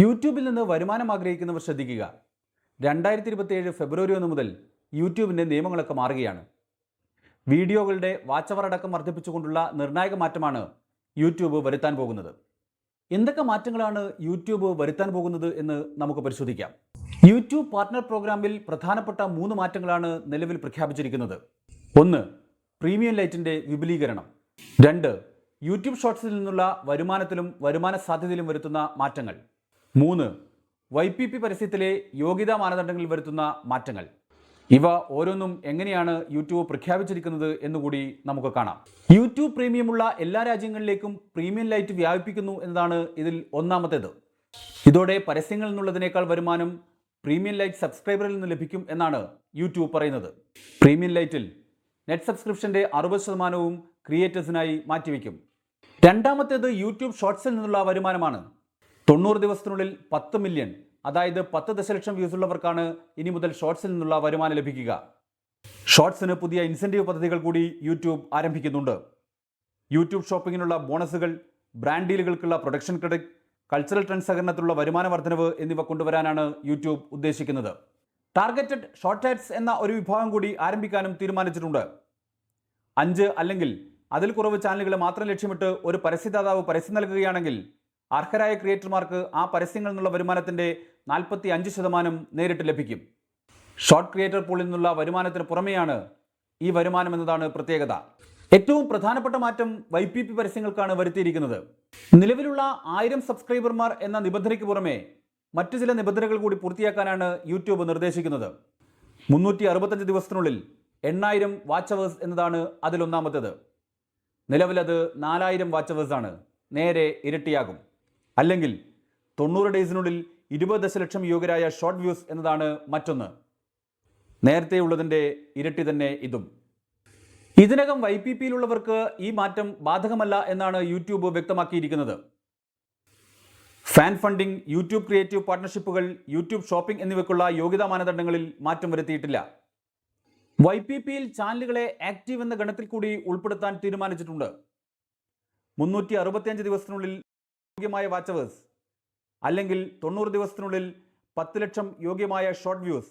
യൂട്യൂബിൽ നിന്ന് വരുമാനം ആഗ്രഹിക്കുന്നവർ ശ്രദ്ധിക്കുക. 2027 ഫെബ്രുവരി 1 മുതൽ യൂട്യൂബിൻ്റെ നിയമങ്ങളൊക്കെ മാറുകയാണ്. വീഡിയോകളുടെ വാച്ച് അവർ അടക്കം വർദ്ധിപ്പിച്ചുകൊണ്ടുള്ള നിർണായക മാറ്റമാണ് യൂട്യൂബ് വരുത്താൻ പോകുന്നത്. എന്തൊക്കെ മാറ്റങ്ങളാണ് യൂട്യൂബ് വരുത്താൻ പോകുന്നത് എന്ന് നമുക്ക് പരിശോധിക്കാം. യൂട്യൂബ് പാർട്ട്ണർ പ്രോഗ്രാമിൽ പ്രധാനപ്പെട്ട 3 മാറ്റങ്ങളാണ് നിലവിൽ പ്രഖ്യാപിച്ചിരിക്കുന്നത്. 1. പ്രീമിയം ലൈറ്റിൻ്റെ വിപുലീകരണം. 2. യൂട്യൂബ് ഷോർട്സിൽ നിന്നുള്ള വരുമാനത്തിലും വരുമാന സാധ്യതയിലും വരുത്തുന്ന മാറ്റങ്ങൾ. 3. YPP പരസ്യത്തിലെ യോഗ്യതാ മാനദണ്ഡങ്ങളിൽ വരുത്തുന്ന മാറ്റങ്ങൾ. ഇവ ഓരോന്നും എങ്ങനെയാണ് യൂട്യൂബ് പ്രഖ്യാപിച്ചിരിക്കുന്നത് എന്നുകൂടി നമുക്ക് കാണാം. യൂട്യൂബ് പ്രീമിയമുള്ള എല്ലാ രാജ്യങ്ങളിലേക്കും പ്രീമിയം ലൈറ്റ് വ്യാപിപ്പിക്കുന്നു എന്നതാണ് ഇതിൽ ഒന്നാമത്തേത്. ഇതോടെ പരസ്യങ്ങളിൽ നിന്നുള്ളതിനേക്കാൾ വരുമാനം പ്രീമിയം ലൈറ്റ് സബ്സ്ക്രൈബറിൽ നിന്ന് ലഭിക്കും എന്നാണ് യൂട്യൂബ് പറയുന്നത്. പ്രീമിയം ലൈറ്റിൽ നെറ്റ് സബ്സ്ക്രിപ്ഷൻ്റെ 60% ക്രിയേറ്റേഴ്സിനായി മാറ്റിവെക്കും. രണ്ടാമത്തേത് യൂട്യൂബ് ഷോർട്സിൽ നിന്നുള്ള വരുമാനമാണ്. 90 ദിവസത്തിനുള്ളിൽ 10 മില്യൺ, അതായത് 10 ദശലക്ഷം വ്യൂസ് ഉള്ളവർക്കാണ് ഇനി മുതൽ ഷോർട്സിൽ നിന്നുള്ള വരുമാനം ലഭിക്കുക. ഷോർട്സിന് പുതിയ ഇൻസെൻറ്റീവ് പദ്ധതികൾ കൂടി യൂട്യൂബ് ആരംഭിക്കുന്നുണ്ട്. യൂട്യൂബ് ഷോപ്പിങ്ങിനുള്ള ബോണസുകൾ, ബ്രാൻഡ് ഡീലുകൾക്കുള്ള പ്രൊഡക്ഷൻ ക്രെഡിറ്റ്, കൾച്ചറൽ ട്രെൻഡ് സഹകരണത്തിലുള്ള വരുമാന വർധനവ് എന്നിവ കൊണ്ടുവരാനാണ് യൂട്യൂബ് ഉദ്ദേശിക്കുന്നത്. ടാർഗറ്റഡ് ഷോർട്ട് ആഡ്സ് എന്ന ഒരു വിഭാഗം കൂടി ആരംഭിക്കാനും തീരുമാനിച്ചിട്ടുണ്ട്. 5 അല്ലെങ്കിൽ അതിൽ കുറവ് ചാനലുകളെ മാത്രം ലക്ഷ്യമിട്ട് ഒരു പരസ്യദാതാവ് പരസ്യം നൽകുകയാണെങ്കിൽ അർഹരായ ക്രിയേറ്റർമാർക്ക് ആ പരസ്യങ്ങളിൽ നിന്നുള്ള വരുമാനത്തിൻ്റെ 45% നേരിട്ട് ലഭിക്കും. ഷോർട്ട് ക്രിയേറ്റർ പൂളിൽ നിന്നുള്ള വരുമാനത്തിന് പുറമെയാണ് ഈ വരുമാനം എന്നതാണ് പ്രത്യേകത. ഏറ്റവും പ്രധാനപ്പെട്ട മാറ്റം YPP പരസ്യങ്ങൾക്കാണ് വരുത്തിയിരിക്കുന്നത്. നിലവിലുള്ള 1000 സബ്സ്ക്രൈബർമാർ എന്ന നിബന്ധനയ്ക്ക് പുറമെ മറ്റു ചില നിബന്ധനകൾ കൂടി പൂർത്തിയാക്കാനാണ് യൂട്യൂബ് നിർദ്ദേശിക്കുന്നത്. 365 ദിവസത്തിനുള്ളിൽ 8000 വാച്ച് അവേഴ്സ് എന്നതാണ് അതിലൊന്നാമത്തേത്. നിലവിലത് 4000 വാച്ച് അവേഴ്സാണ്. നേരെ ഇരട്ടിയാകും. അല്ലെങ്കിൽ 90 ഡേയ്സിനുള്ളിൽ 20 ദശലക്ഷം യോഗ്യരായ ഷോർട്ട് വ്യൂസ് എന്നതാണ് മറ്റൊന്ന്. നേരത്തെയുള്ളതിൻ്റെ ഇരട്ടി തന്നെ ഇതും. ഇതിനകം YPPയിലുള്ളവർക്ക് ഈ മാറ്റം ബാധകമല്ല എന്നാണ് യൂട്യൂബ് വ്യക്തമാക്കിയിരിക്കുന്നത്. ഫാൻ ഫണ്ടിംഗ്, യൂട്യൂബ് ക്രിയേറ്റീവ് പാർട്ട്ണർഷിപ്പുകൾ, യൂട്യൂബ് ഷോപ്പിംഗ് എന്നിവയ്ക്കുള്ള യോഗ്യതാ മാനദണ്ഡങ്ങളിൽ മാറ്റം വരുത്തിയിട്ടില്ല. YPPയിൽ ചാനലുകളെ ആക്റ്റീവ് എന്ന ഗണത്തിൽ കൂടി ഉൾപ്പെടുത്താൻ തീരുമാനിച്ചിട്ടുണ്ട്. 365 ദിവസത്തിനുള്ളിൽ യോഗ്യമായ വാച്ച് അവേഴ്സ്, അല്ലെങ്കിൽ 90 ദിവസത്തിനുള്ളിൽ 10 ലക്ഷം യോഗ്യമായ ഷോർട്ട് വ്യൂസ്,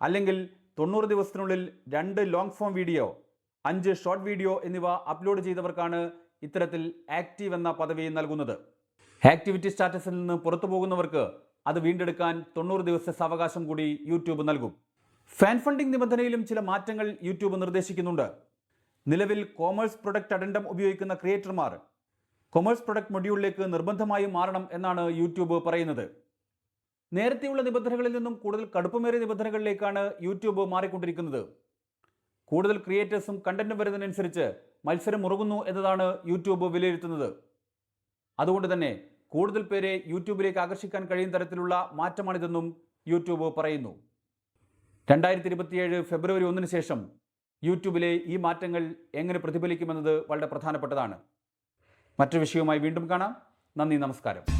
അല്ലെങ്കിൽ 90 ദിവസത്തിനുള്ളിൽ 2 long form video, 5 short video എന്നിവ അപ്ലോഡ് ചെയ്തവർക്കാണ് ഇത്തരത്തിൽ ആക്റ്റീവ് എന്ന പദവി നൽകുന്നത്. ആക്ടിവിറ്റി സ്റ്റാറ്റസിൽ നിന്ന് പുറത്തു പോകുന്നവർക്ക് അത് വീണ്ടെടുക്കാൻ 90 ദിവസത്തെ സാവകാശം കൂടി യൂട്യൂബ് നൽകും. ഫാൻ ഫണ്ടിംഗ് നിബന്ധനയിലും ചില മാറ്റങ്ങൾ യൂട്യൂബ് നിർദ്ദേശിക്കുന്നുണ്ട്. നിലവിൽ കോമേഴ്സ് പ്രൊഡക്റ്റ് അഡൻഡം ഉപയോഗിക്കുന്ന ക്രിയേറ്റർമാർ കൊമേഴ്സ് പ്രൊഡക്റ്റ് മൊഡ്യൂളിലേക്ക് നിർബന്ധമായും മാറണം എന്നാണ് യൂട്യൂബ് പറയുന്നത്. നേരത്തെയുള്ള നിബന്ധനകളിൽ നിന്നും കൂടുതൽ കടുപ്പമേറിയ നിബന്ധനകളിലേക്കാണ് യൂട്യൂബ് മാറിക്കൊണ്ടിരിക്കുന്നത്. കൂടുതൽ ക്രിയേറ്റേഴ്സും കണ്ടന്റും വരുന്നതിനനുസരിച്ച് മത്സരം മുറുകുന്നു എന്നതാണ് യൂട്യൂബ് വിലയിരുത്തുന്നത്. അതുകൊണ്ട് തന്നെ കൂടുതൽ പേരെ യൂട്യൂബിലേക്ക് ആകർഷിക്കാൻ കഴിയുന്ന തരത്തിലുള്ള മാറ്റമാണിതെന്നും യൂട്യൂബ് പറയുന്നു. 2027 ഫെബ്രുവരി 1 ശേഷം യൂട്യൂബിലെ ഈ മാറ്റങ്ങൾ എങ്ങനെ പ്രതിഫലിക്കുമെന്നത് വളരെ പ്രധാനപ്പെട്ടതാണ്. മറ്റൊരു വിഷയവുമായി വീണ്ടും കാണാം. നന്ദി, നമസ്കാരം.